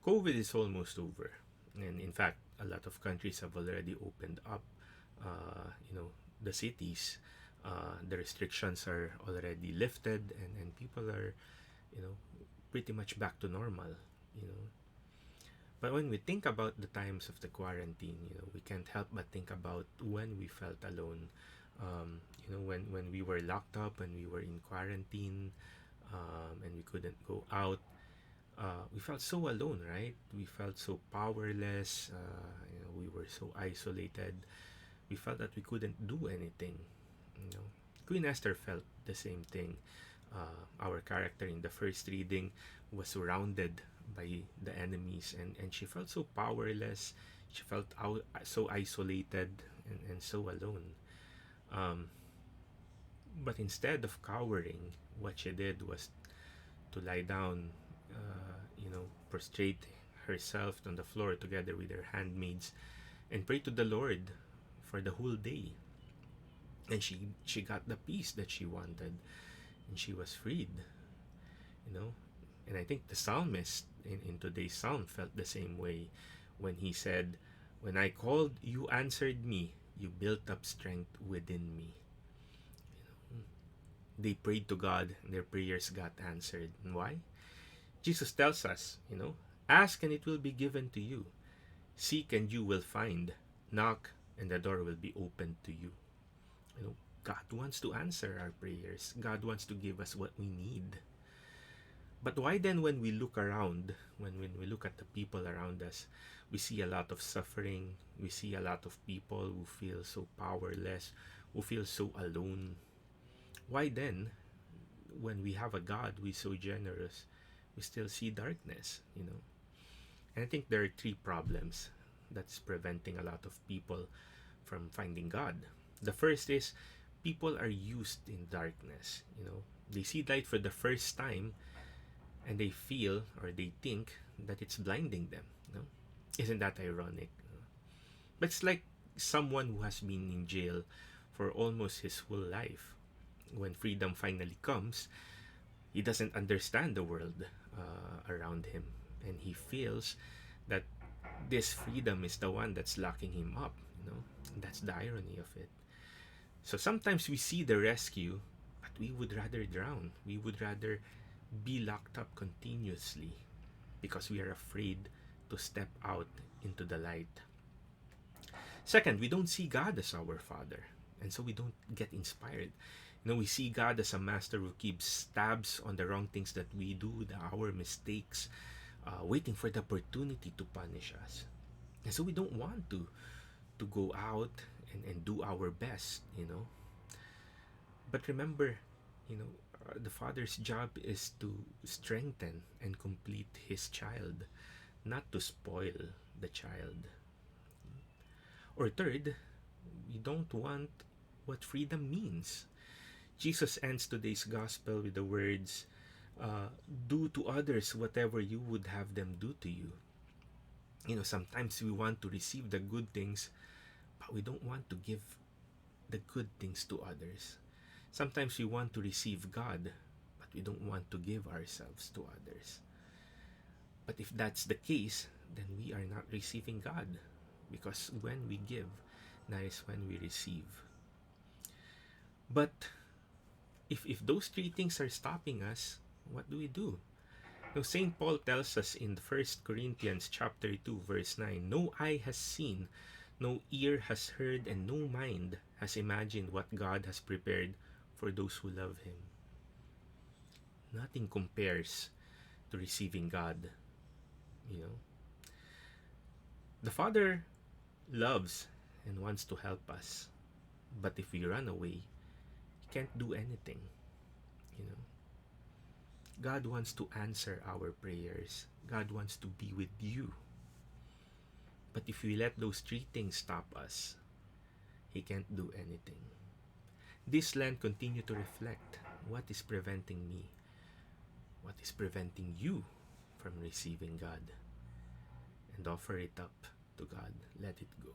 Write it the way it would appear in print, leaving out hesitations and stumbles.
COVID is almost over, and in fact, a lot of countries have already opened up. The cities, the restrictions are already lifted, and people are, you know, pretty much back to normal. You know, but when we think about the times of the quarantine, we can't help but think about when we felt alone. When we were locked up, when we were in quarantine, and we couldn't go out, we felt so alone, right? We felt so powerless. We were so isolated. We felt that we couldn't do anything. You know, Queen Esther felt the same thing. Our character in the first reading was surrounded by the enemies, and she felt so powerless. She felt so isolated and so alone. Um, but instead of cowering, what she did was to lie down, prostrate herself on the floor together with her handmaids and pray to the Lord for the whole day. And she got the peace that she wanted, and she was freed. You know, and I think the psalmist in today's psalm felt the same way when he said, "When I called, you answered me. You built up strength within me." They prayed to God, and their prayers got answered. And why? Jesus tells us, ask and it will be given to you. Seek and you will find. Knock and the door will be opened to you. God wants to answer our prayers. God wants to give us what we need. But why then when we look around, when we look at the people around us, we see a lot of suffering, we see a lot of people who feel so powerless, who feel so alone. Why then, when we have a God who is so generous, we still see darkness, And I think there are three problems that's preventing a lot of people from finding God. The first is people are used in darkness, They see light for the first time and they feel or they think that it's blinding them, Isn't that ironic? But it's like someone who has been in jail for almost his whole life. When freedom finally comes, he doesn't understand the world around him, and he feels that this freedom is the one that's locking him up. That's the irony of it. So sometimes we see the rescue, but we would rather drown. We would rather be locked up continuously because we are afraid to step out into the light. Second, we don't see God as our Father, and so we don't get inspired. We see God as a master who keeps tabs on the wrong things that we do, our mistakes, waiting for the opportunity to punish us. And so we don't want to go out and do our best, But remember, the father's job is to strengthen and complete his child, not to spoil the child. Or third, we don't want what freedom means. Jesus ends today's gospel with the words, do to others whatever you would have them do to you. Sometimes we want to receive the good things, but we don't want to give the good things to others. Sometimes we want to receive God, but we don't want to give ourselves to others. But if that's the case, then we are not receiving God, because when we give, that is when we receive. But if those three things are stopping us, what do we do? Now, St. Paul tells us in 1 Corinthians chapter 2, verse 9, no eye has seen, no ear has heard, and no mind has imagined what God has prepared for those who love Him. Nothing compares to receiving God. The Father loves and wants to help us. But if we run away, He can't do anything. God wants to answer our prayers. God wants to be with you. But if we let those three things stop us, He can't do anything. This Lent, continue to reflect what is preventing me, what is preventing you from receiving God, and offer it up to God. Let it go.